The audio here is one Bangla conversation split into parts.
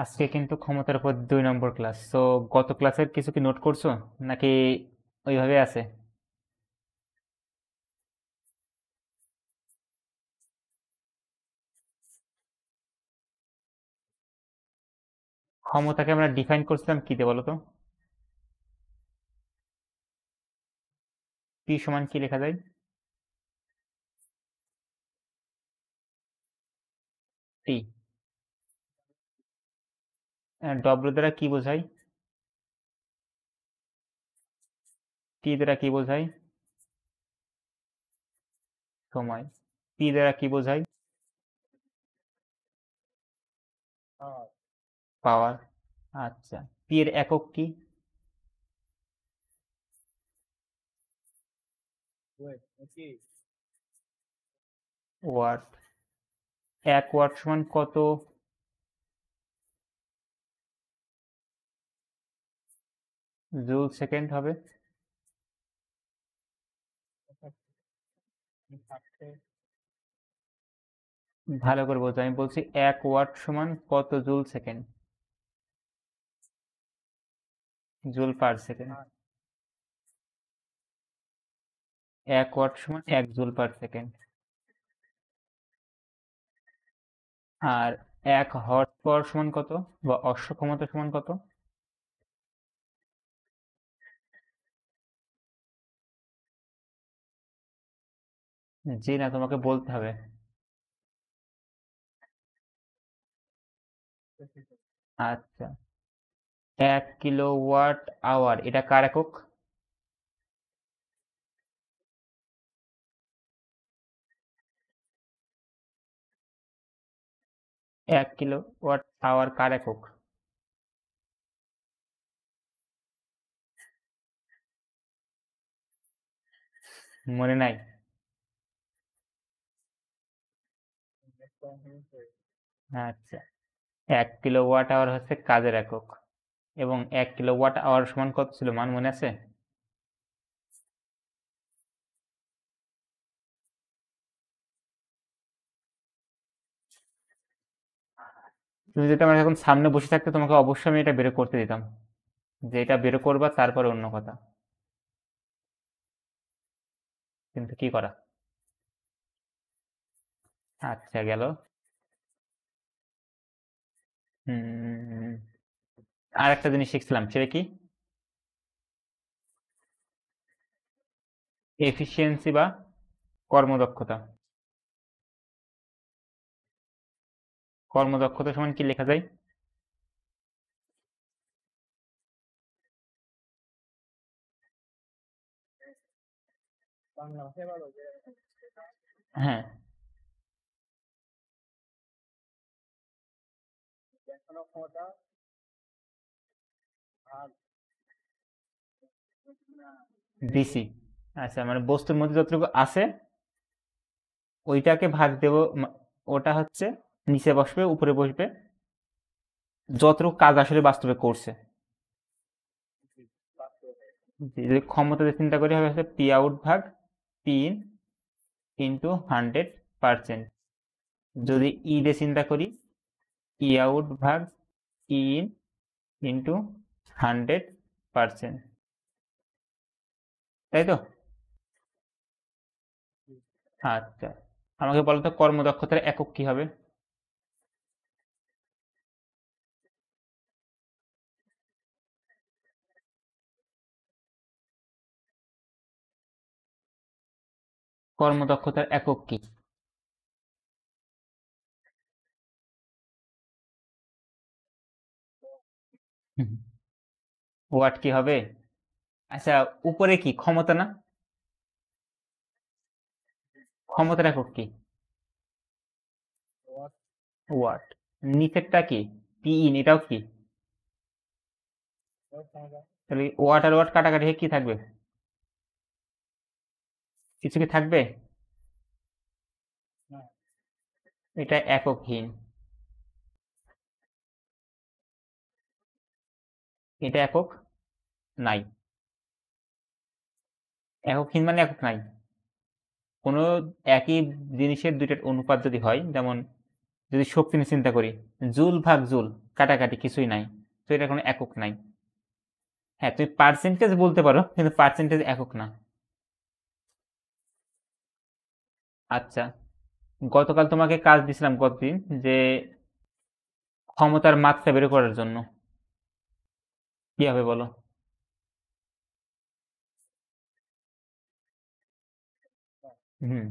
আজকে কিন্তু ক্ষমতার উপর 2 নম্বর ক্লাস। তো গত ক্লাসের কিছু কি নোট করছো নাকি ওইভাবে আছে? ক্ষমতাকে আমরা ডিফাইন করছিলাম কি দিয়ে বলো তো? পি সমান কি লেখা যায়? টি। ডব্লিউ দ্বারা কি বোঝায়? টি দ্বারা কি বোঝায়? সময়। পি দ্বারা কি বোঝায়? পাওয়ার। আচ্ছা, পি এর একক কি? ওয়াট। 1 ওয়াট সমান কত জুল সেকেন্ড হবে? ভালো করে বোঝো, আমি বলছি 1 ওয়াট সমান কত joule second? Joule per second. 1 watt সমান 1 জুল পার সেকেন্ড। আর 1 হর্স পাওয়ার সমান কত, বা অশ্ব ক্ষমতা সমান কত? জি না, তোমাকে বলতে হবে। আচ্ছা, 1 কিলোওয়াট আওয়ার এটা কার একক? 1 কিলোওয়াট আওয়ার কার একক? মনে নাই? আচ্ছা, 1 কিলোওয়াট আওয়ার হচ্ছে কাজের একক। এবং 1 কিলোওয়াট আওয়ার সমান কত ছিল মান মনে আছে? তুমি যদি আমার এখন সামনে বসে থাকতে, তোমাকে অবশ্যই আমি এটা বের করতে দিতাম, যে এটা বের করবা তারপরে অন্য কথা। কিন্তু কি করা। আচ্ছা, গেল। হুম। আর একটা জিনিস শিখছিলাম, সেটা কি? এফিসিয়েন্সি বা কর্মদক্ষতা। কর্মদক্ষতা সমান কি লেখা যায়? হ্যাঁ। ডিসি। আচ্ছা, মানে বস্তুর মধ্যে যতটুকু আছে ওইটাকে ভাগ দেব। ওটা হচ্ছে নিচে বসবে উপরে বসবে, যতটুকু কাজ আসলে বাস্তবে করছে। যদি ক্ষমতা দিয়ে চিন্তা করি, হবে হচ্ছে পি আউট ভাগ পি ইন ইন্টু 100%। যদি ই দিয়ে চিন্তা করি, ই আউট ভাগ ই ইন ইন্টু 100%। তাই তো? আচ্ছা, আমাকে বলো তো কর্মদক্ষতার একক কি হবে? কর্মদক্ষতার একক কি? ওয়াট কি হবে? আচ্ছা, উপরে কি ক্ষমতা না? ক্ষমতার একক কি? ওয়াট। নিচেরটা কি? পি ইন, এটাও কি? তাহলে ওয়াট আর ওয়াট কাটাকাটি হয়ে কি থাকবে? কিছু কি থাকবে? এটা এককহীন। এটা একক নাই। এককহীন মানে একক নাই। কোনো একই জিনিসের দুইটার অনুপাত যদি হয়, যেমন যদি শক্তি নিয়ে চিন্তা করি, জুল ভাগ জুল, কাটাকাটি কিছুই নাই, তো এটা কোনো একক নাই। হ্যাঁ, তুমি পার্সেন্টেজ বলতে পারো, কিন্তু পার্সেন্টেজ একক না। আচ্ছা, গতকাল তোমাকে কাজ দিছিলাম কতদিন, যে ক্ষমতার মাত্রা বের করার জন্য। কি হবে বলো? হুম,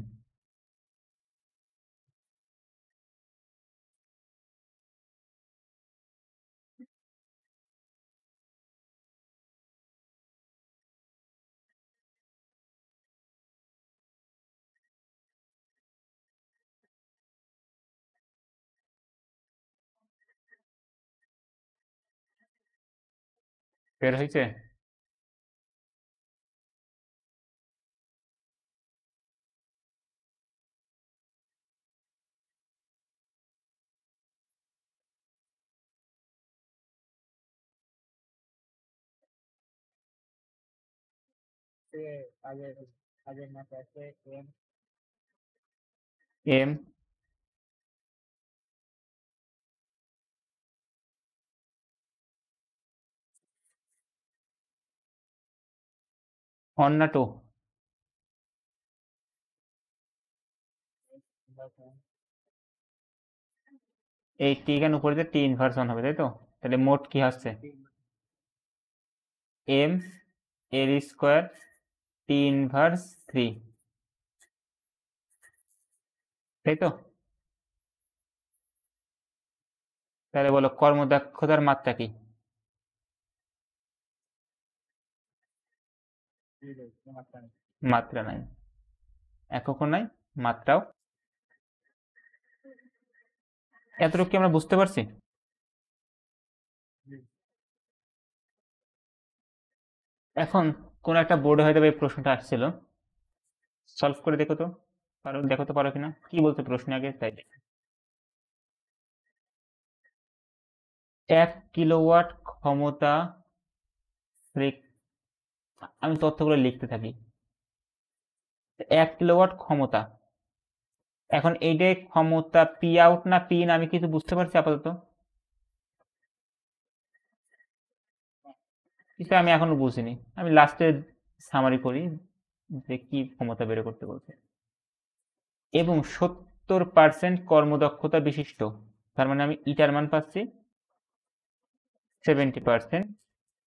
বের হয়েছে। এম ওয়ান না টু? এই টি এখানে উপরে যে টি ইনভার্স ওয়ান হবে, তাই তো? তাহলে মোট কি আসছে? এম এর স্কোয়ার টি ইনভার্স 3, তাই তো? তাহলে বলো কর্মদক্ষতার মাত্রা কি? মাত্রা নাই, এককও নাই, মাত্রাও। এতটুকু কি আমরা বুঝতে পারছি? এখন কোন একটা বোর্ডে হয়তো এই প্রশ্নটা আসছিল, সলভ করে দেখো তো, পারো? দেখো তো পারো কিনা, কি বলছে প্রশ্নে আগে তাই। 1 কিলোওয়াট ক্ষমতা, আমি তথ্যগুলো লিখতে থাকি। 1 কিলোওয়াট ক্ষমতা, এখন এইটাই ক্ষমতা পি আউট না পি ইন, আমি কিছু বুঝতে পারছি আপাতত? কিছু আমি এখনো বুঝিনি, আমি লাস্টে সামারি করি যে কি ক্ষমতা বের করতে বলছে। এবং 70% কর্মদক্ষতা বিশিষ্ট, তার মানে আমি ইটার মান পাচ্ছি 70%,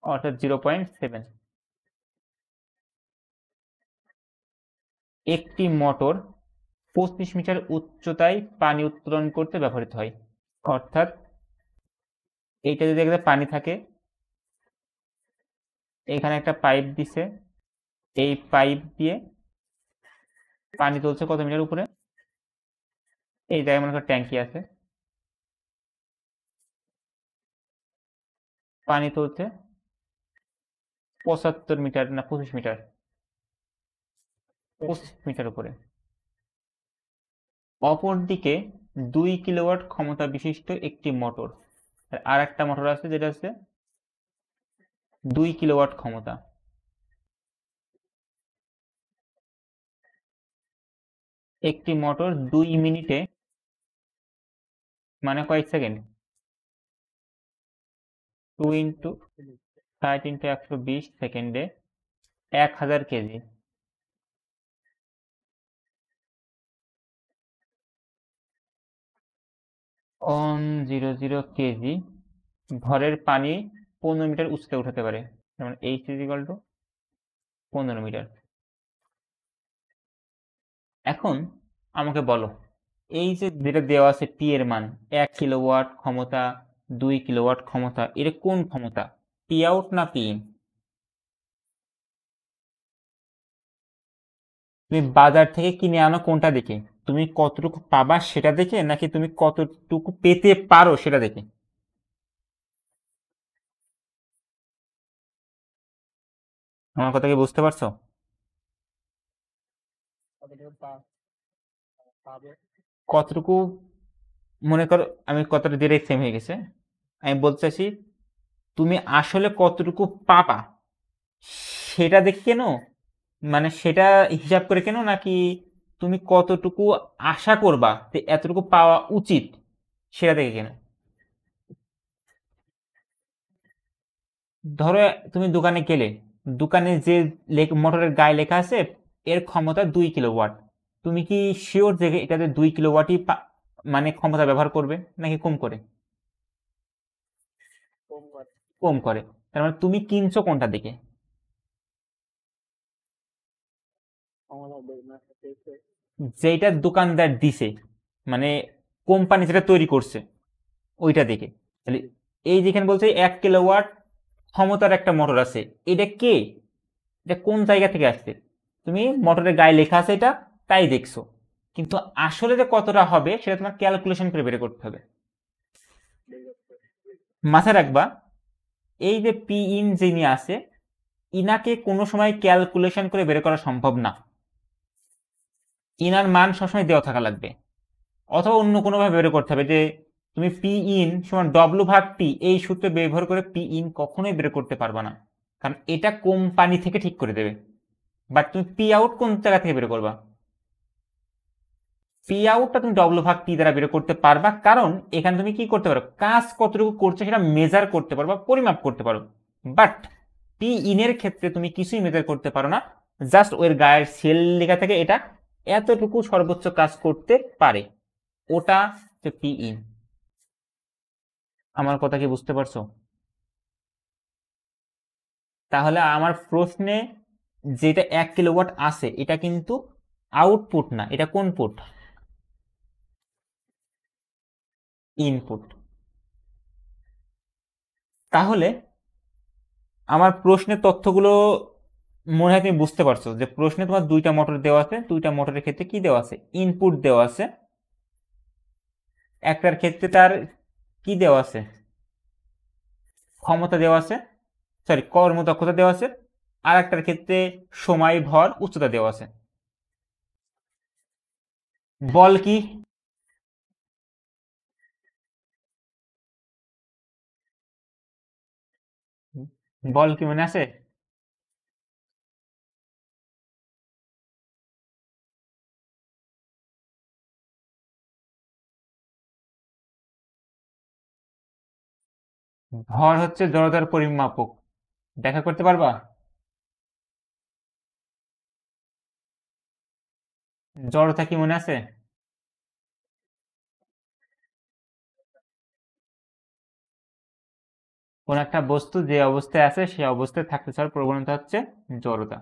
অর্থাৎ 0.7। একটি মোটর 25 মিটার উচ্চতায় পানি উত্তোলন করতে ব্যবহৃত হয়। অর্থাৎ এইটা যদি একটা পানি থাকে, এখানে একটা পাইপ দিছে, এই পাইপ দিয়ে পানি তুলছে কত মিটার উপরে, এই জায়গায় মনে করো ট্যাঙ্কি আছে, পানি তুলছে 75 মিটার না 25 মিটার, 25 মিটার উপরে। অপরদিকে 2 কিলোওয়াট ক্ষমতা বিশিষ্ট একটি মোটর, আর একটা মোটর আছে যেটা হচ্ছে 2 কিলোওয়াট ক্ষমতা। একটি মোটর 2 মিনিটে, মানে কয়েক সেকেন্ড, 2 × 60 × 120 সেকেন্ডে 1000 কেজি, 100 কেজি ভরের পানি 15 মিটার উচ্চতায় উঠাতে পারে, যেমন H is equal to 15 metre. এখন আমাকে বলো, এই যে যেটা দেওয়া আছে পি এর মান, 1 কিলোওয়াট ক্ষমতা, 2 কিলোওয়াট ক্ষমতা, এটা কোন ক্ষমতা, পি আউট না পি ইন? তুমি বাজার থেকে কিনে আনো কোনটা দেখে? তুমি কতটুকু পাবা সেটা দেখে, নাকি তুমি কতটুকু পেতে পারো সেটা দেখে? আমার কথা কি বুঝতে পারছো? কতটুকু, মনে করো আমি কথাটা ডিরেক্ট সেম হয়ে গেছে, আমি বলতে চাইছি তুমি আসলে কতটুকু পাবা সেটা দেখে কেন, মানে সেটা হিসাব করে কেন, নাকি তুমি কতটুকু আশা করবা যে এতটুকু পাওয়া উচিত সেটা দেখে কেন? ধরো তুমি দোকানে গেলে, দোকানে যে মোটরের গায়ে লেখা আছে এর ক্ষমতা 2 কিলোওয়াট, তুমি কি শিওর যে এটাতে 2 কিলোওয়াটই মানে ক্ষমতা ব্যবহার করবে নাকি কম করে? কম করে। তার মানে তুমি কিনছো কোনটা দেখে? যেটা দোকানদার দিছে, মানে কোম্পানি যেটা তৈরি করছে ওইটা দেখে। তাহলে এই যেখানে বলছে 1 কিলোওয়াট ক্ষমতার একটা মোটর আছে, এটা কে, এটা কোন জায়গা থেকে আসছে? তুমি মোটরের গায়ে লেখা আছে এটা, তাই দেখছো, কিন্তু আসলে যে কতটা হবে সেটা তোমার ক্যালকুলেশন করে বের করতে হবে। মাথায় রাখবা, এই যে পি ইন যিনি আছে, ইনাকে কোনো সময় ক্যালকুলেশন করে বের করা সম্ভব না, ইনার মান সবসময় দেওয়া থাকা লাগবে, অথবা অন্য কোনোভাবে বের করতে হবে যে তুমি পি ইন সমান ডব্লু ভাগ টি, এই সূত্র ব্যবহার করে পি ইন কখনোই বের করতে পারবা না, কারণ এটা কোম্পানি থেকে ঠিক করে দেবে। বাট তুমি পি আউট কোন জায়গা থেকে বের করবা? পি আউটটা তুমি ডব্লু ভাগ টি দ্বারা বের করতে পারবা, কারণ এখানে তুমি কি করতে পারো, কাজ কতটুকু করছে সেটা মেজার করতে পারো বা পরিমাপ করতে পারো। বাট পি ইনের ক্ষেত্রে তুমি কিছুই মেজার করতে পারো না, জাস্ট ওর গায়ের সেল লেখা থেকে এটা এতটুকু সর্বোচ্চ কাজ করতে পারে, ওটা হচ্ছে পি ইন। আমার কথা কি বুঝতে পারছো? তাহলে আমার প্রশ্নে যেটা 1 কিলোওয়াট আছে এটা কিন্তু আউটপুট না, এটা কোন পুট? ইনপুট। তাহলে আমার প্রশ্নের তথ্যগুলো মনে হয় তুমি বুঝতে পারছো যে প্রশ্নে তোমার 2টা মোটর দেওয়া আছে, 2টা মোটরের ক্ষেত্রে কি দেওয়া আছে, ইনপুট দেওয়া আছে। একটার ক্ষেত্রে তার কি দেওয়া আছে, ক্ষমতা দেওয়া আছে, সরি কর্মদক্ষতা দেওয়া আছে, আর একটার ক্ষেত্রে সময়, ভর, উচ্চতা দেওয়া আছে। বল কি? বল কি মনে আছে? ভর হচ্ছে জড়তার পরিমাপক, দেখা করতে পারবা? জড়তা কি মনে আছে? কোন একটা বস্তু যে অবস্থায় আছে সেই অবস্থায় থাকতে চাওয়ার প্রবণতা হচ্ছে জড়তা।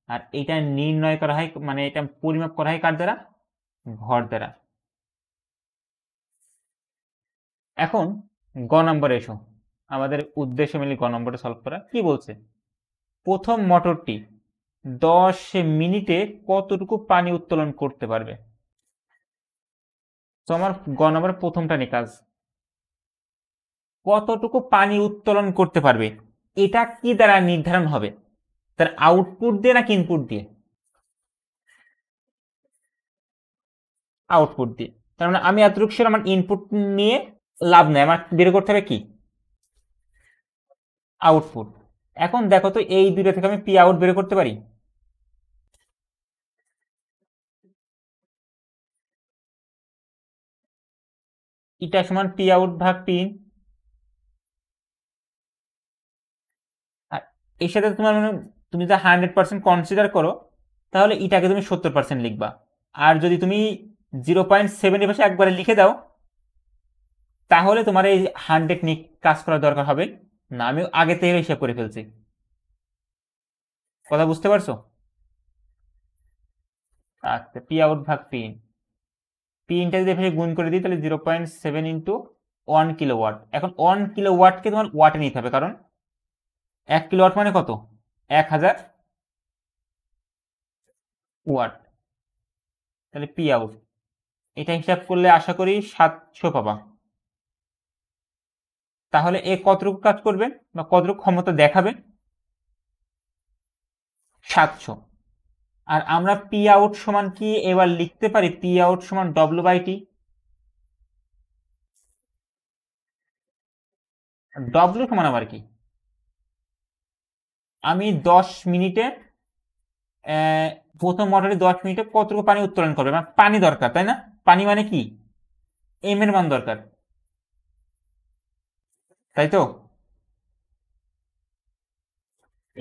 আর এটা নির্ণয় করা হয়, মানে এটা পরিমাপ করা হয় কার দ্বারা? ভর দ্বারা। এখন গ নম্বরে এসো, আমাদের উদ্দেশ্য মিলে গ নম্বরটা সলভ করা। কি বলছে, প্রথম মোটরটি 10 মিনিটে কতটুকু পানি উত্তোলন করতে পারবে? তো আমার গ নম্বর প্রথমটা নিয়ে কাজ, কতটুকু পানি উত্তোলন করতে পারবে, এটা কি দ্বারা নির্ধারণ হবে, তার আউটপুট দিয়ে নাকি ইনপুট দিয়ে? আউটপুট দিয়ে। তার মানে আমি এতটুকু শিওর আমার ইনপুট নিয়ে লাভ নেই, আমার বের করতে হবে কি, আউটপুট। এখন দেখো তো এই দুটো থেকে আমি পি আউট বের করতে পারি? এটা সমান পি আউট ভাগ পি ইন। আর এর সাথে তোমার মানে তুমি যদি 100% কনসিডার করো তাহলে এটাকে তুমি 70% লিখবা, আর যদি তুমি 0.7 এর পাশে একবারে লিখে দাও তাহলে তোমার এই 100 নিয়ে কাজ করার দরকার হবে না, আমি আগে থেকে হিসাব করে ফেলছি। কথা বুঝতে পারছো? আচ্ছা, পি আউট ভাগ পি ইন, পি ইনটা যদি এভাবে গুণ করে দিই তাহলে 0.7 ইন্টু 1 কিলোওয়াট। এখন 1 কিলোওয়াটকে তোমার ওয়াটে নিতে হবে, কারণ 1 কিলোওয়াট মানে কত, 1000 ওয়াট। তাহলে পি আউট, এটা হিসাব করলে আশা করি 700 পাবা। তাহলে এ কতটুকু কাজ করবে বা কতটুকু ক্ষমতা দেখাবে? 700। আর আমরা পি আউট সমান কি এবার লিখতে পারি, পি আউট সমান ডব্লিউ বাই টি। ডব্লিউ সমান আবার কি, আমি 10 মিনিটে প্রথম মোটরে 10 মিনিটে কতটুকু পানি উত্তোলন করবে, মানে পানি দরকার তাই না, পানি মানে কি, এম এর মান দরকার, তাই তো?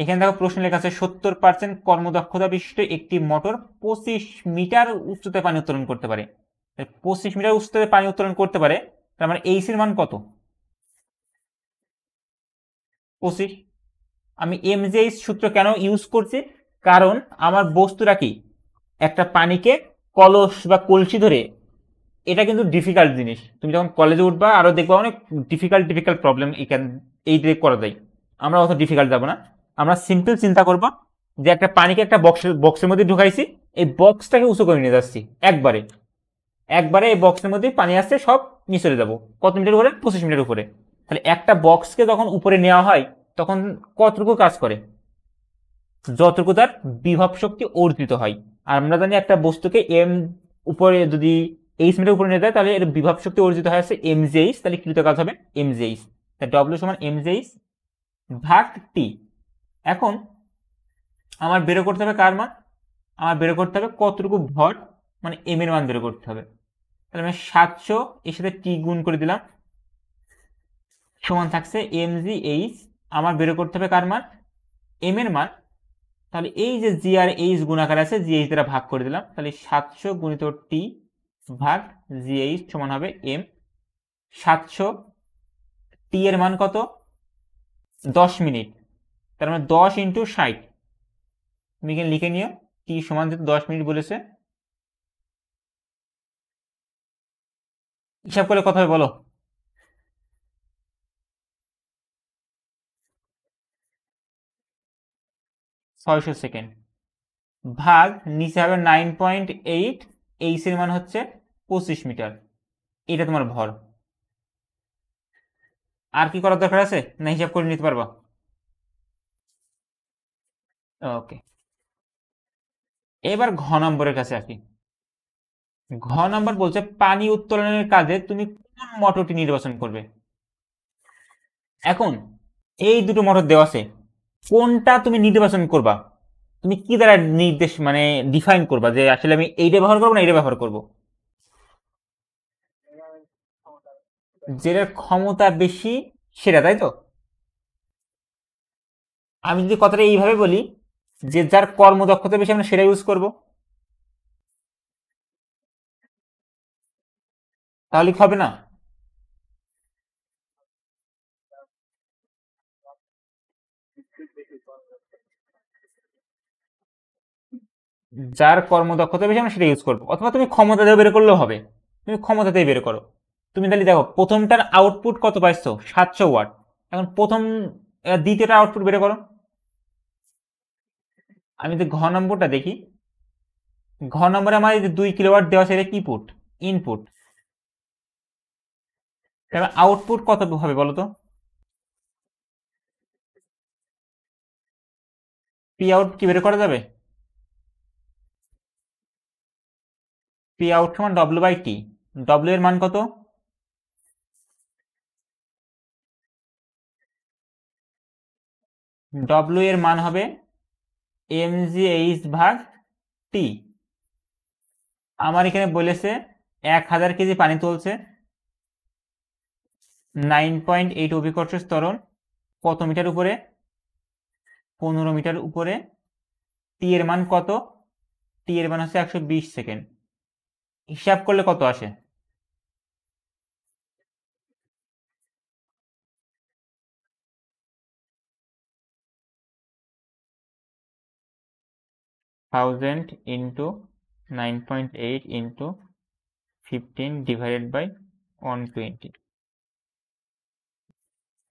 এখানে দেখো প্রশ্ন লেখা আছে 70% কর্মদক্ষতা বিশিষ্ট একটি মোটর 25 মিটার উচ্চতায় পানি উত্তোলন করতে পারে। 25 মিটার উচ্চতায় পানি উত্তোলন করতে পারে, তার মানে এইচ এর মান কত? 25। আমি এমজিএইচ সূত্র কেন ইউজ করছি? কারণ আমার বস্তুটা কি, একটা পানিকে কলস বা কলসি ধরে, এটা কিন্তু ডিফিকাল্ট জিনিস। তুমি যখন কলেজে উঠবা আরো দেখবা অনেক ডিফিকাল্ট প্রবলেম এই দিয়ে করা যায়। আমরা অত ডিফিকাল্ট যাবো না, আমরা সিম্পল চিন্তা করবো যে একটা পানিকে একটা বক্সের মধ্যে ঢুকাইছি, এই বক্সটাকে উঁচু করে নিয়ে যাচ্ছি একবারে এই বক্সের মধ্যে পানি আসছে, সব নিচে চলে যাবো। কত মিটার উপরে? 25 মিটার উপরে। তাহলে একটা বক্সকে যখন উপরে নেওয়া হয় তখন কতটুকু কাজ করে? যতটুকু তার বিভব শক্তি অর্জিত হয়। আর আমরা জানি একটা বস্তুকে এম উপরে যদি এইচ মিটার উপরে নিয়ে যায় তাহলে এর বিভব শক্তি অর্জিত হয় আছে এমজিএইচ, তাহলে কৃত কাজ হবে এমজিএইচ। তাই ডব্লিউ সমান এমজিএইচ ভাগ টি। এখন আমার বের করতে হবে কার মান? আমার বের করতে হবে কতটুকু ভর, মানে এম এর মান বের করতে হবে। তাহলে আমি 700 এর সাথে টি গুণ করে দিলাম, সমান থাকছে এমজিএইচ। আমার বের করতে হবে কার মান? এম এর মান। তাহলে এই যে জি আর এইচ গুণাকার আছে, জি এইচ দ্বারা ভাগ করে দিলাম, তাহলে 700 গুণিত টি ভাগ জি এইচ সমান হবে এম। 700 টি এর মান কত? 10 মিনিট। তার মানে 10 ইন্টু 60। তুমি এখানে লিখে নিও, টি সমান যেহেতু 10 মিনিট বলেছে, হিসাব করলে কত হবে বলো? ছয়শো সেকেন্ড ভাগ নিচে হবে 9.8, এইচ এর মান হচ্ছে 25 মিটার। এটা তোমার ভর। আর কি করার দরকার আছে? না হিসাব করে নিতে পারবা? ওকে, এবার ঘ নম্বরের কাছে আসি। ঘ নম্বর বলছে পানি উত্তোলনের কাজে তুমি কোন মোটরটি নির্বাচন করবে। এখন এই দুটো মোটর দেওয়া আছে, কোনটা তুমি নির্বাচন করবা? তুমি কি দ্বারা নির্দেশ মানে ডিফাইন করবা যে আসলে আমি এইটা ব্যবহার করবো না এইটা ব্যবহার করবো? যেটার ক্ষমতা বেশি সেটা, তাই তো? আমি যদি কথাটা এইভাবে বলি যে যার কর্মদক্ষতা বেশি আমরা সেটা ইউজ করব, তাহলে হবে না? যার কর্মদক্ষতা বেশি আমরা সেটা ইউজ করবো, অথবা তুমি ক্ষমতা দিয়ে বের করলেও হবে। তুমি ক্ষমতা দিয়ে বের করো। তুমি তাহলে দেখো প্রথমটার আউটপুট কত পাইছো? 700 ওয়াট। এখন দ্বিতীয়টা আউটপুট বের করো। আমি যদি ঘ নম্বরটা দেখি, ঘ নম্বরে আমার 2 কিলোওয়াট দেওয়া সেটা কি পুট? ইনপুট। তাহলে আউটপুট কত হবে বলো তো? পি আউট কি বের করা যাবে? পি আউট সমান ডব্লিউ বাই টি। ডব্লিউ এর মান কত? ডব্লিউ এর মান হবে এমজিএইচ ভাগ টি। আমার এখানে বলেছে 1000 কেজি পানি তুলছে, 9.8 অভিকর্ষ ত্বরণ, কত মিটার উপরে? 15 মিটার উপরে। টি এর মান কত? টি এর মান হচ্ছে 120 সেকেন্ড। হিসাব করলে কত আসে? 1000 ইন্টু 9.8 ইন্টু 15 ডিভাইডেড বাই 120,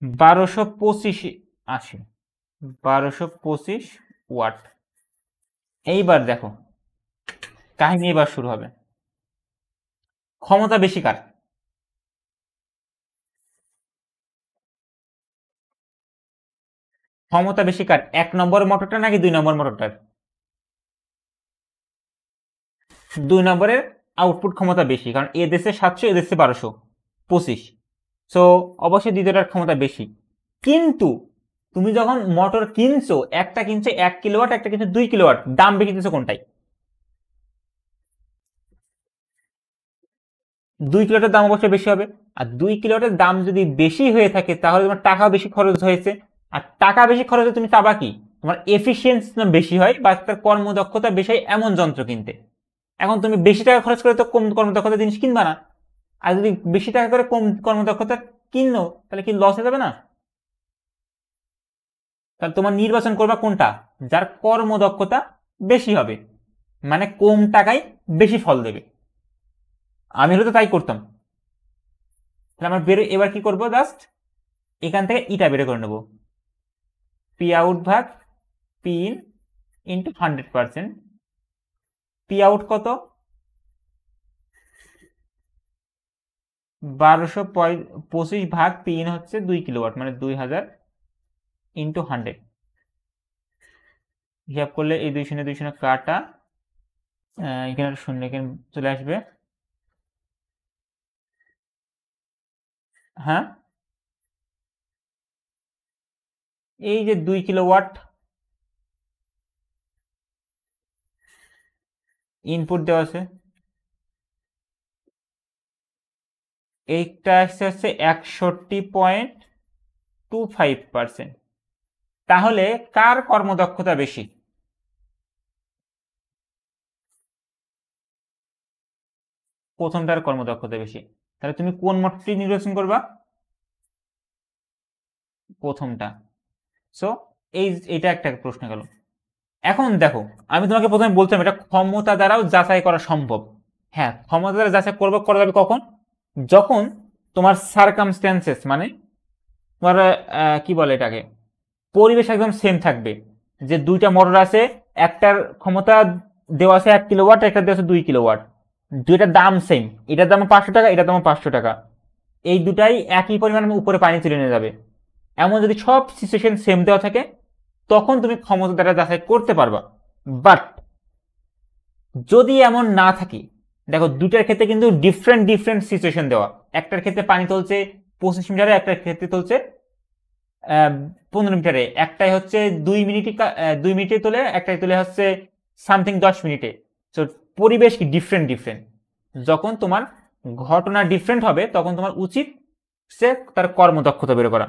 1225 আসে। 1225 ওয়াট। এইবার দেখো কাহিনী এবার শুরু হবে। ক্ষমতা বেশি কার? ক্ষমতা বেশি কার, 1 নম্বর মোটরটা নাকি 2 নম্বর মোটরটার? 2 নম্বরের আউটপুট ক্ষমতা বেশি, কারণ এ দেশে 700, এ দেশে 1225। সো অবশ্যই দ্বিতীয়টার ক্ষমতা বেশি। কিন্তু তুমি যখন মোটর কিনছো, একটা কিনছো 1 কিলোওয়াট, একটা কিনছো 2 কিলোওয়াট, দাম বেশি দিচ্ছ কোনটাই? 2 কিলোওয়াটের দাম অবশ্যই বেশি হবে। আর 2 কিলোওয়াটের দাম যদি বেশি হয়ে থাকে তাহলে তোমার টাকা বেশি খরচ হয়েছে। আর টাকা বেশি খরচ হয়ে তুমি চাবা কি? তোমার এফিসিয়েন্সি বেশি হয় বা তার কর্মদক্ষতা বেশি হয় এমন যন্ত্র কিনতে। এখন তুমি বেশি টাকা খরচ করে তো কম কর্মদক্ষতার জিনিস কিনবা না, আর যদি বেশি টাকা করে কম কর্মদক্ষতা কিনো তাহলে কি লস হয়ে যাবে না? তাহলে তোমার নির্বাচন করবা কোনটা, যার কর্মদক্ষতা বেশি হবে, মানে কম টাকায় বেশি ফল দেবে। আমি হলে তো তাই করতাম। তাহলে আমার এবার কি করবো, জাস্ট এখান থেকে ইটা বের করে নেবো, পি আউট ভাগ P in into 100%। P out কত, 1225 ভাগ পি ইন হচ্ছে 2 কিলোওয়াট, মানে 2000 ইন্টু 100। হিসাব করলে এই 2 শূন্য 2 শূন্য কাটা, এখানে শূন্য এখানে চলে আসবে। হ্যাঁ, এই যে 2 কিলোওয়াট ইনপুট দেওয়া আছে, এইটা আসছে হচ্ছে 61.25%। তাহলে কার কর্মদক্ষতা বেশি? প্রথমটার কর্মদক্ষতা বেশি। তাহলে তুমি কোন মতটি নির্বাচন করবা? প্রথমটা। সো এইটা একটা প্রশ্ন গেল। এখন দেখো, আমি তোমাকে প্রথমে বলছিলাম এটা ক্ষমতা দ্বারাও যাচাই করা সম্ভব। হ্যাঁ, ক্ষমতা দ্বারা যাচাই করা যাবে কখন, যখন তোমার সার্কামস্ট্যান্সেস, মানে তোমার কি বলে এটাকে, পরিবেশ একদম সেম থাকবে। যে দুইটা মোটর আছে, একটার ক্ষমতা দেওয়া আছে 1 কিলোওয়াট, একটা দেওয়া আছে 2 কিলোওয়াট, দুইটার দাম সেম, এটার দাম 500 টাকা, এটার দাম 500 টাকা, এই দুটাই একই পরিমাণ উপরে পানি তুলে নিয়ে যাবে। এমন যদি সব সিচুয়েশন সেম দেওয়া থাকে তখন তুমি ক্ষমতা দ্বারা যাচাই করতে পারবা। বাট যদি এমন না থাকে, দেখো দুটার ক্ষেত্রে কিন্তু ডিফারেন্ট ডিফারেন্ট সিচুয়েশন দেওয়া, একটার ক্ষেত্রে পানি তুলছে 25 মিটারে, একটার ক্ষেত্রে তুলছে 15 মিটারে, একটাই হচ্ছে 2 মিনিটে তোলে, একটাই তুলে হচ্ছে সামথিং 10 মিনিটে। তো পরিবেশ কি ডিফারেন্ট ডিফারেন্ট, যখন তোমার ঘটনা ডিফারেন্ট হবে তখন তোমার উচিত সে তার কর্মদক্ষতা বের করা।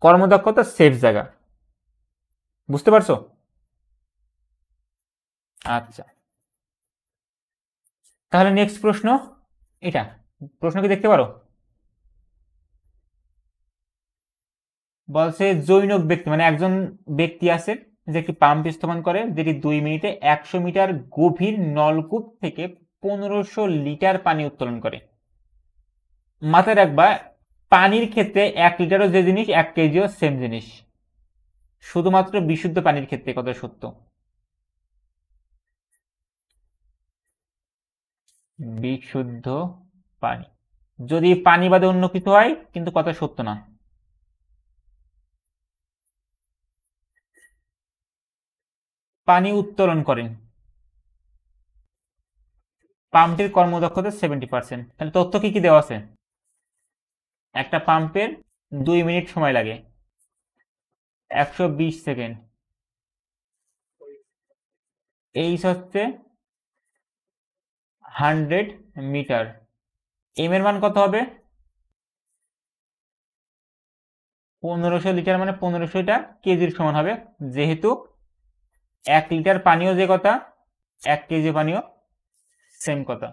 কর্মদক্ষতা সেফ জায়গা, বুঝতে পারছো? আচ্ছা, তাহলে নেক্সট প্রশ্ন এটা। প্রশ্ন কি দেখতে পারো? বলছে জৈনক ব্যক্তি, মানে একজন ব্যক্তি আছে যে একটি পাম্প স্থাপন করে, যেটি 2 মিনিটে 100 মিটার গভীর নলকূপ থেকে 1500 লিটার পানি উত্তোলন করে। মাথায় রাখবা, পানির ক্ষেত্রে 1 লিটারও যে জিনিস 1 কেজিও সেম জিনিস, শুধুমাত্র বিশুদ্ধ পানির ক্ষেত্রে কথা সত্য। বিশুদ্ধ পানি, যদি পানি বাদে অন্য কিছু হয় কিন্তু কথা সত্য না। পানি উত্তোলন করেন, পাম্পটির কর্মদক্ষতা 70%। তাহলে তথ্য কি কি দেওয়া আছে? একটা পাম্পের 2 মিনিট সময় লাগে, 120 সেকেন্ড, এইচ হচ্ছে 100 মিটার, এম এর মান কত হবে? 1500 লিটার, মানে 1500টা কেজির সমান হবে, যেহেতু 1 লিটার পানিও যে কথা, 1 কেজি পানিও সেম কথা।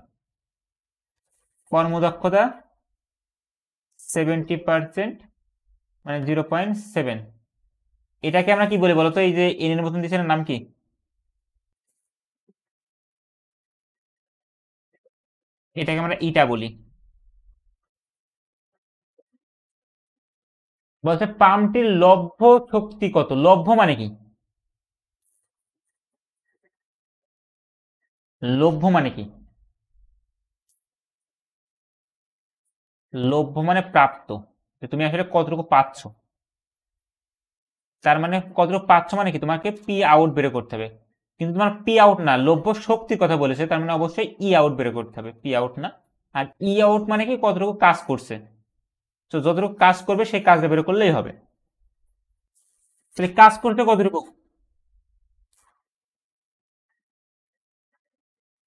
কর্মদক্ষতা 70%, মানে 0.7। এটাকে আমরা কি বলি বলতো, এই যে এন এর মতন দিয়েছে নাম কি? এটাকে আমরা ইটা বলি। বলছে পাম্পটির লভ্য শক্তি কত? লভ্য মানে কি? লভ্য মানে কি? লভ্য মানে প্রাপ্ত, যে তুমি আসলে কতটুকু পাচ্ছ। তার মানে কতটুকু পাচ্ছ মানে কি, তোমাকে পি আউট বের করতে হবে। কিন্তু তোমার পি আউট না, লভ্য শক্তির কথা বলেছে, তার মানে অবশ্যই ই আউট বের করতে হবে, পি আউট না। আর ই আউট মানে কি, কতটুকু কাজ করছে। তো যতটুকু কাজ করবে সেই কাজটা বের করলেই হবে। তাহলে কাজ করতে কতটুকু?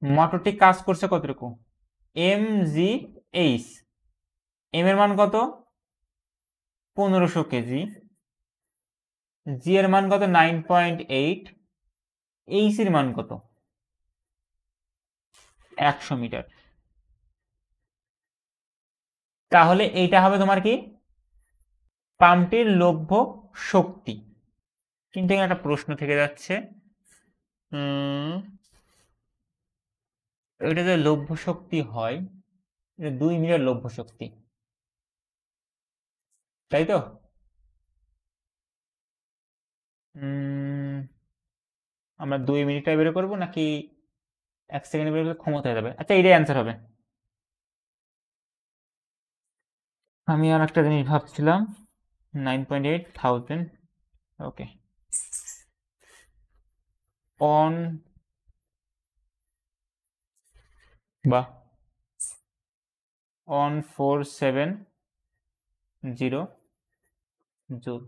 মোটরটি কাজ করছে কতটুকু? এম জি এইচ, এম এর মান কত? 1500 কেজি, জি এর মান কত 9.8, এইচ এর মান কত 100 মিটার। তাহলে এইটা হবে তোমার কি পাম্পটির লভ্য শক্তি। কিন্তু এখানে একটা প্রশ্ন থেকে যাচ্ছে, এটা যে লভ্য শক্তি হয়, এটা 2 মিটার লভ্য শক্তি, তাই তো? আমরা 2 মিনিটে বের করবো নাকি 1 সেকেন্ডে বের করলে ক্ষমতা হয়ে যাবে? আচ্ছা, এটাই অ্যান্সার হবে। আমি আর একটা জিনিস ভাবছিলাম, 9.8 থাউজেন্ড, ওকে, অন বা 1470 জুল।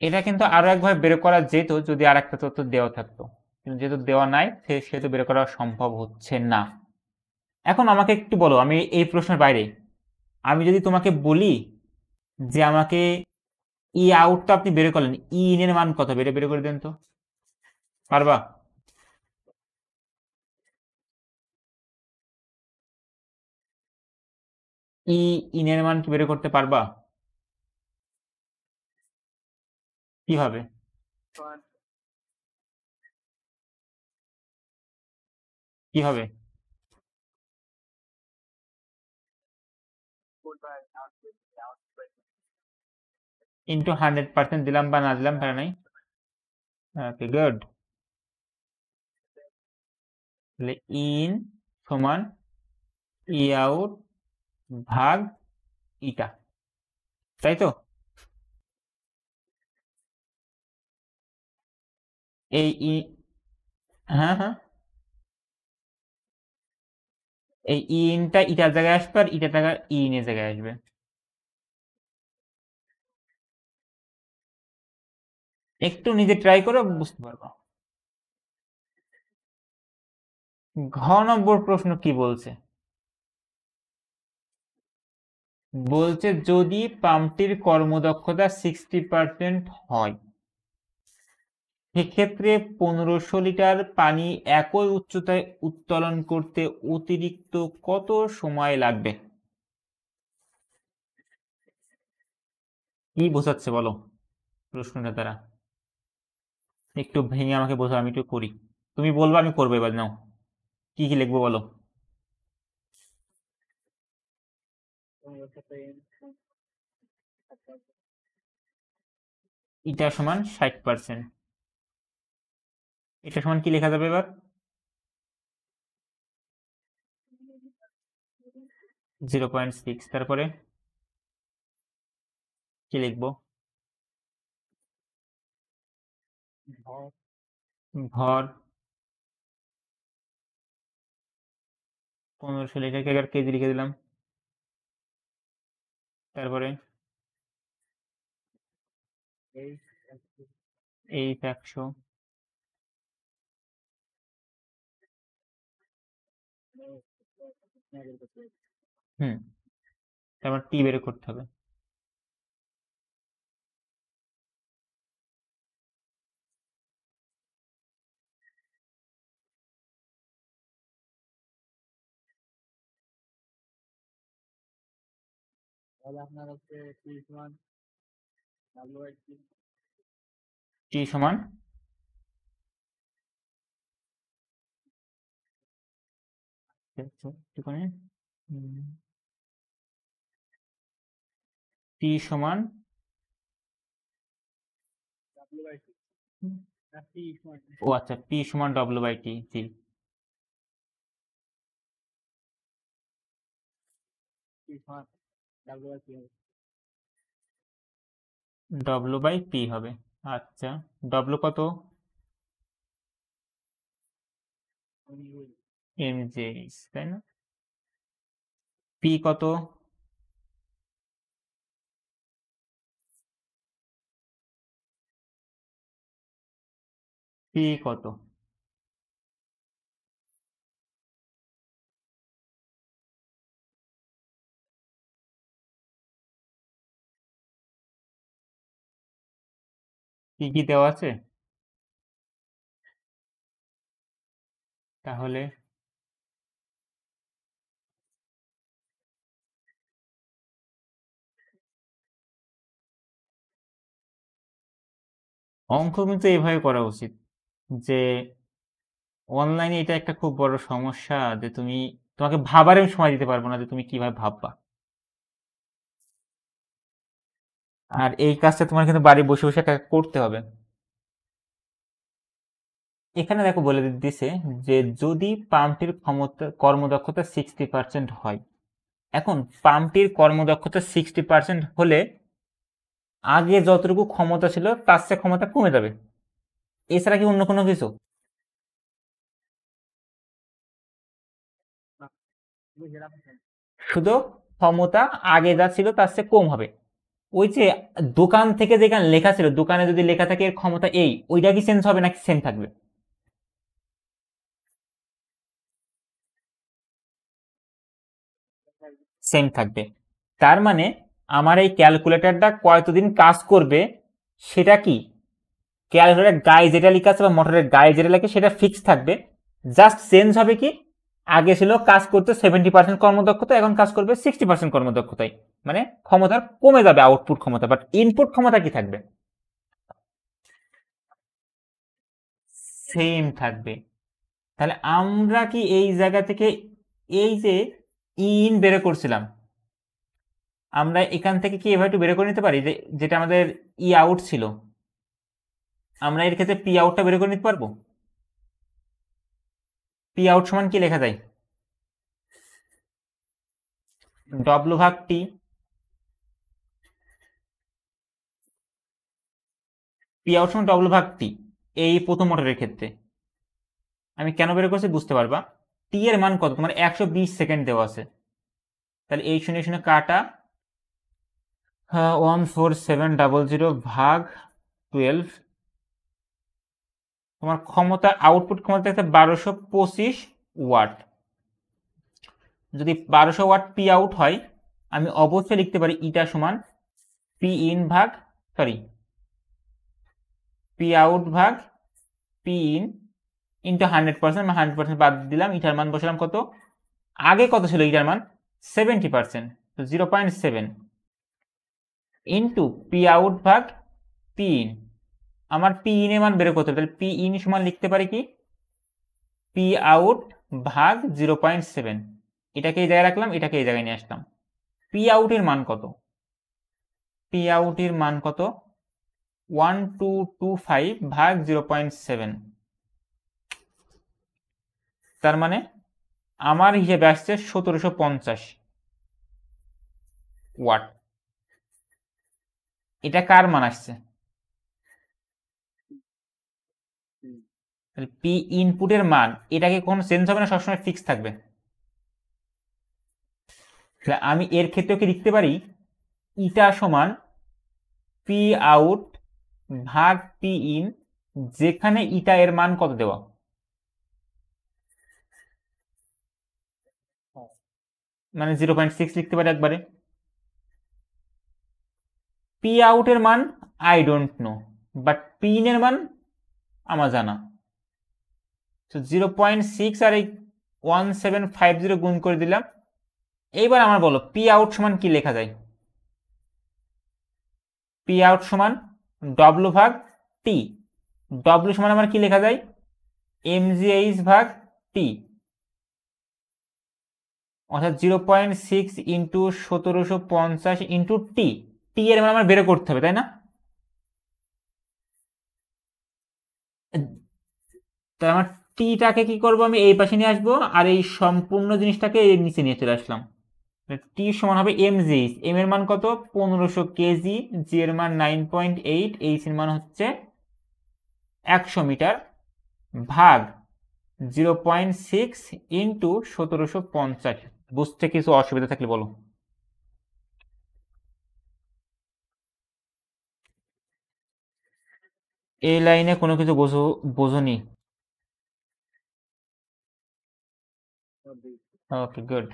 এটা কিন্তু আরো একবার বের করা যেত যদি আর একটা তথ্য দেওয়া থাকতো, কিন্তু যেহেতু দেওয়া নাই সেহেতু বের করা সম্ভব হচ্ছে না। এখন আমাকে একটু বলো, আমি এই প্রশ্নের বাইরে আমি যদি তোমাকে বলি যে আমাকে ই আউটটা আপনি বের করলেন, ই ইন এর মান কত, বের করে দেন তো, পারবা? ই ইন এর মান কি বের করতে পারবা? কিভাবে? কিভাবে? ইন্টু 100% দিলাম বা না দিলাম তাহলে নাই। ওকে, গুড। তাহলে ইন সমান ই আউট ভাগ ইটা, তাই তো? এই ই, হ্যাঁ হ্যাঁ, এই ইনটা ইটার জায়গায় আসবে আর ইটার জায়গায় ইন এর জায়গায় আসবে। একটু নিজে ট্রাই করো, বুঝতে পারবো। ঘ নম্বর প্রশ্ন কি বলছে? বলছে যদি পাম্পটির কর্মদক্ষতা 60% হয়, সেক্ষেত্রে 1500 লিটার পানি একই উচ্চতায় উত্তোলন করতে অতিরিক্ত কত সময় লাগবে? কি বোঝাচ্ছে বলো প্রশ্নটা দ্বারা? একটু ভেঙে আমাকে বোঝাও, আমি একটু করি। তুমি বলবো, আমি করবো। এবার নাও, কি কি লিখবো বলো? এটা সমান 60%। এটা সমান কি লেখা যাবে এবার? 0.6। তারপরে কি লিখবো? ভর 1500 লিটারকে এবার কেজি লিখে দিলাম। তারপরে এই 100, তারপর টি বের করতে হবে। টি সমান টি সমান ও আচ্ছা, পি সমান W/T। জি, W/P হবে। আচ্ছা, W কত? mJ, তাই না? P কত? P কত? কি কি দেওয়া আছে? তাহলে অঙ্ক কিন্তু এইভাবে করা উচিত যে অনলাইনে এটা একটা খুব বড় সমস্যা যে তোমাকে ভাবার আমি সময় দিতে পারবো না যে তুমি কিভাবে ভাববা। আর এই কাজটা তোমার কিন্তু বাড়ি বসে বসে করতে হবে। এখানে দেখো বলে দিচ্ছে যে যদি পাম্পটির কর্মদক্ষতা 60% হয়। এখন পাম্পটির কর্মদক্ষতা 60% হলে আগে যতটুকু ক্ষমতা ছিল তার চেয়ে ক্ষমতা কমে যাবে, এছাড়া কি অন্য কোনো কিছু? শুধু ক্ষমতা আগে যা ছিল তার চেয়ে কম হবে। ওই যে দোকান থেকে যেখানে লেখা ছিল, দোকানে যদি লেখা থাকে এর ক্ষমতা এই, ওইটা কি চেঞ্জ হবে নাকি সেম থাকবে? সেম থাকবে। তার মানে আমার এই ক্যালকুলেটরটা কতদিন কাজ করবে সেটা কি ক্যালকুলেটরের গায়ে যেটা লেখা আছে বা মোটরের গায়ে যেটা লেখে সেটা ফিক্স থাকবে। জাস্ট চেঞ্জ হবে কি, আগে ছিল কাজ করতে 70% কর্মদক্ষতা, এখন কাজ করবে 60% কর্মদক্ষতায়। মানে ক্ষমতা কমে যাবে, আউটপুট ক্ষমতা, বাট ইনপুট ক্ষমতা কি থাকবে? সেম থাকবে। তাহলে আমরা কি এই জায়গা থেকে এই যে ইন বের করছিলাম, আমরা এখান থেকে কি এভাবে একটু বের করে নিতে পারি যে যেটা আমাদের ই আউট ছিল, আমরা এর ক্ষেত্রে পি আউটটা বের করে নিতে পারবো? পি আউট সমান কি লেখা যায়? ডব্লু ভাগ টি। পি আউট সমান ডব্লু ভাগ টি এই প্রথম মোটরের ক্ষেত্রে। আমি কেন বের করছি বুঝতে পারবা। টি এর মান কত তোমার? 120 সেকেন্ড দেওয়া আছে। তাহলে এই শূন্য শূন্য কাটা, 14700 ভাগ 12, তোমার ক্ষমতা আউটপুট ক্ষমতা আছে 1225 ওয়াট। যদি 1200 ওয়াট পি আউট হয়, আমি অবশ্যই লিখতে পারি ইটা সমান পি ইন ভাগ, সরি, পি আউট ভাগ পি ইন ইন্টু 100%। আমি 100% বাদ দিলাম, ইটার মান বসালাম কত, আগে কত ছিল ইটার মান? 70%, তো 0.7 ইন্টু পি আউট ভাগ পি ইন। আমার পি ইন এর মান বের করতে হবে, তাহলে পি ইন সমান লিখতে পারি কি পি আউট ভাগ 0.7। এটাকে এই জায়গায় রাখলাম, এটাকে এই জায়গায় নিয়ে আসলাম। পি আউটের মান কত? পি আউটের মান কত? 1225 ভাগ 0.7। তার মানে আমার হিসেবে আসছে 1750 ওয়াট। এটা কার মান আসছে? পি ইনপুটের মান, এটাকে কোনো চেঞ্জ হবে না, সবসময় ফিক্স থাকবে। আমি এর ক্ষেত্রেও কি লিখতে পারি ইটা সমান পি আউট ভাগ পি ইন, যেখানে ইটা এর মান কত দেওয়া, মানে 0.6 লিখতে পারি একবারে। পি আউটের মান I don't know, but P in এর মান আমার জানা। তো 0.6 আর এই 1750 গুণ করে দিলাম। এইবার আমার বলো পি আউট সমান কি লেখা যায়? পি আউট সমান ডব্লু ভাগ টি। ডব্লু সমান আমার কি লেখা যায়? এমজিএইচ ভাগ টি, অর্থাৎ 0.6 ইন্টু 1750 ইন্টু টি। টি এর মান আমার বের করতে হবে, তাই না? তাই আমার টিটাকে কি করবো, আমি এই পাশে নিয়ে আসবো, আর এই সম্পূর্ণ জিনিসটাকে এর নিচে নিয়ে চলে আসলাম। টি সমান হবে এমজিএইচ। এম এর মান কত? 1500 কেজি। জি এর মান 9.8, এইচ এর মান হচ্ছে 100 মিটার ভাগ 0.6 ইন্টু 1750। বুঝতে কিছু অসুবিধা থাকলে বলো। এই লাইনে কোনো কিছু বোঝোনি? ওকে, গুড।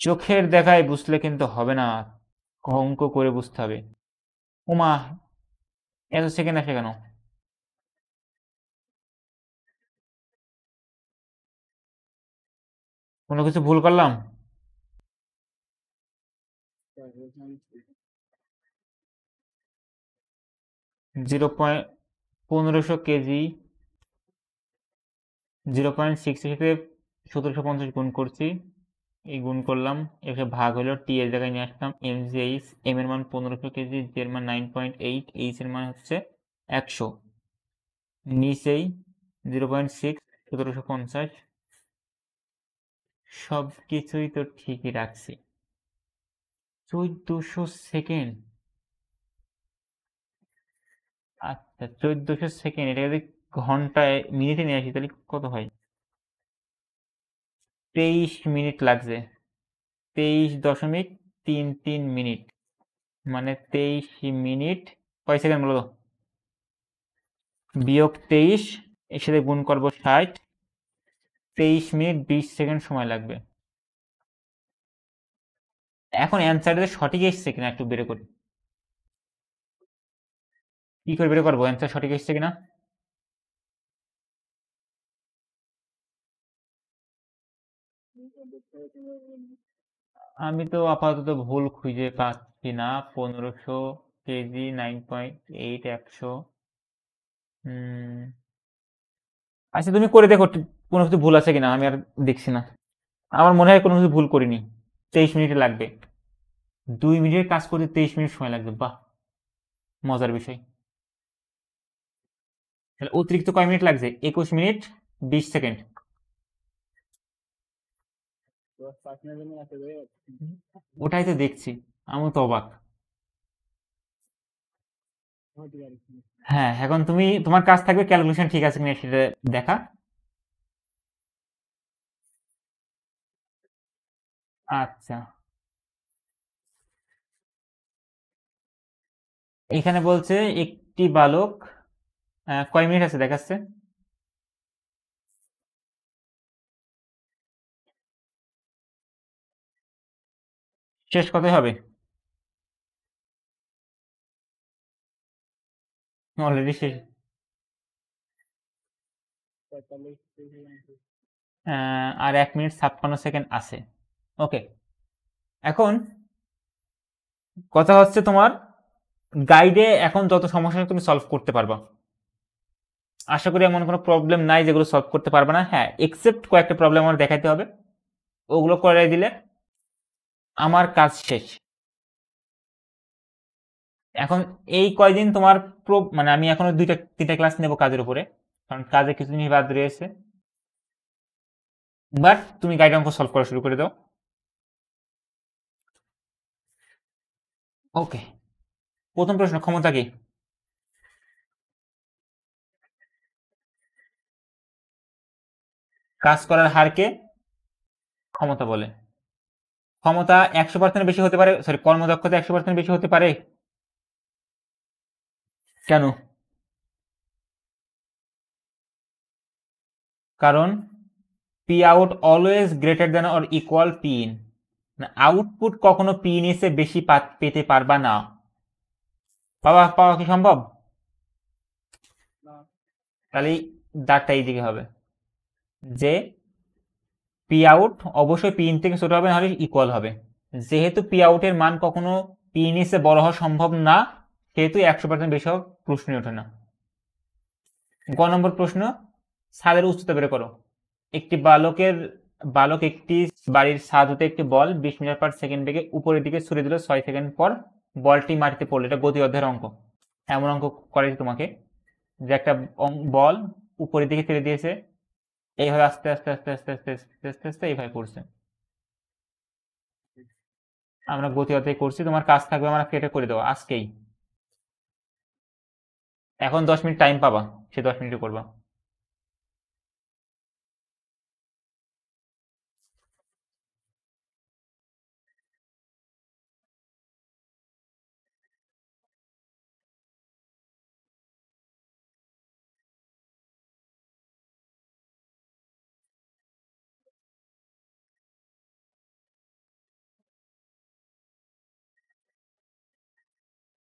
চোখের দেখায় বুঝলে কিন্তু হবে না, অঙ্ক করে বুঝতে হবে। ওমা, এত সেকেন্ড আসে কেন? কোনো কিছু ভুল করলাম? 1500 কেজি 0.6 এর সাথে 1750 গুণ করছি, এই গুণ করলাম, এসে ভাগ হলো, টি এর জায়গায় নিয়ে আসলাম এমজিএইচ, এম এর মান 1500 কেজি, জি এর মান 9.8, এইচ এর মান হচ্ছে 100, নিচেই 0.6 1750, সব কিছুই তো ঠিকই রাখছি। 1400 সেকেন্ড, আচ্ছা 1400 সেকেন্ড, এটা যদি ঘন্টায় মিনিটে নিয়ে আসি তাহলে কত হয়? 23 মিনিট লাগছে, 23.33 মিনিট, মানে 23 মিনিট কয় সেকেন্ড বলো তো? বিয়োগ 23, এর সাথে গুণ করবো 60, 23 মিনিট 20 সেকেন্ড সময় লাগবে। এখন অ্যান্সারটা সঠিক এসছে কিনা একটু বের করি, কি করে বের করবো অ্যান্সার সঠিক এসছে কিনা? আমি তো আপাতত ভুল খুঁজে পাচ্ছি না। 1500 কেজি 9.8, 100, আচ্ছা তুমি করে দেখো কোনো কিছু ভুল আছে কিনা, আমি আর দেখছি না। আমার মনে হয় কোনো কিছু ভুল করিনি। 23 মিনিটে লাগবে, 2 মিনিটের কাজ করতে 23 মিনিট সময় লাগবে, বাহ মজার বিষয়। তাহলে অতিরিক্ত কয় মিনিট লাগছে? 21 মিনিট 20 সেকেন্ড। ওটাই তো দেখছি, আমি তো অবাক। হ্যাঁ, এখন তুমি তোমার কাজ থাকবে ক্যালকুলেশন ঠিক আছে কিনা সেটা দেখা। আচ্ছা, এখানে বলছে একটি বালক, কয় মিনিট আছে দেখাচ্ছে? শেষ কতই হবে? অলরেডি শেষ। আর 1 মিনিট 56 সেকেন্ড আছে। ওকে, এখন কথা হচ্ছে তোমার গাইডে এখন যত সমস্যা তুমি সলভ করতে পারবা, আশা করি এমন কোনো প্রবলেম নাই যেগুলো সলভ করতে পারবে না। হ্যাঁ, এক্সেপ্ট কয়েকটা প্রবলেম আমার দেখাতে হবে, ওগুলো করে দিলে আমার কাজ শেষ। এখন এই কয়দিন তোমার মানে আমি এখনো 2-3টা ক্লাস নেব কাজের উপরে, কারণ কাজে কিছু জিনিস বাদ রয়েছে, বাট তুমি গাইড অঙ্ক সলভ করা শুরু করে দাও। ওকে, প্রথম প্রশ্ন, ক্ষমতা কি? কাজ করার হারকে ক্ষমতা বলে। ক্ষমতা 100% বেশি হতে পারে, সরি কর্মদক্ষতা 100% বেশি হতে পারে, কেন? কারণ P out always greater than or equal P in, output কখনো পি ইন এসে বেশি পেতে পারবা না। পাওয়া কি সম্ভব? তাহলে দাঁড়টা এইদিকে হবে, যে পি আউট অবশ্যই পি ইন থেকে ছোট হবে, নাহলে ইকুয়াল হবে। যেহেতু পি আউটের মান কখনো পি ইন এসে বড় হওয়া সম্ভব না, সেহেতু 100% বেশি হওয়ার প্রশ্নই ওঠে না। গ নম্বর প্রশ্ন, ছাদের উচ্চতা বের করো। একটি বালক একটি বাড়ির ছাদ হতে একটি বল 20 মিটার পার সেকেন্ড বেগে উপরের দিকে ছুড়ে দিল, 6 সেকেন্ড পর বলটি মাটিতে পড়লো। এটা গতি অধ্যায়ের অঙ্ক। এমন অঙ্ক করেছি তোমাকে যে একটা বল উপরের দিকে ছেড়ে দিয়েছে, এইভাবে আস্তে আস্তে আস্তে আস্তে আস্তে আস্তে আস্তে আস্তে এইভাবে পড়ছে। আমরা গতি অধ্যায় করছি, তোমার কাজ থাকবে আমার এটা করে দেওয়া আজকেই। এখন 10 মিনিট টাইম পাবা, সে 10 মিনিটে করবা।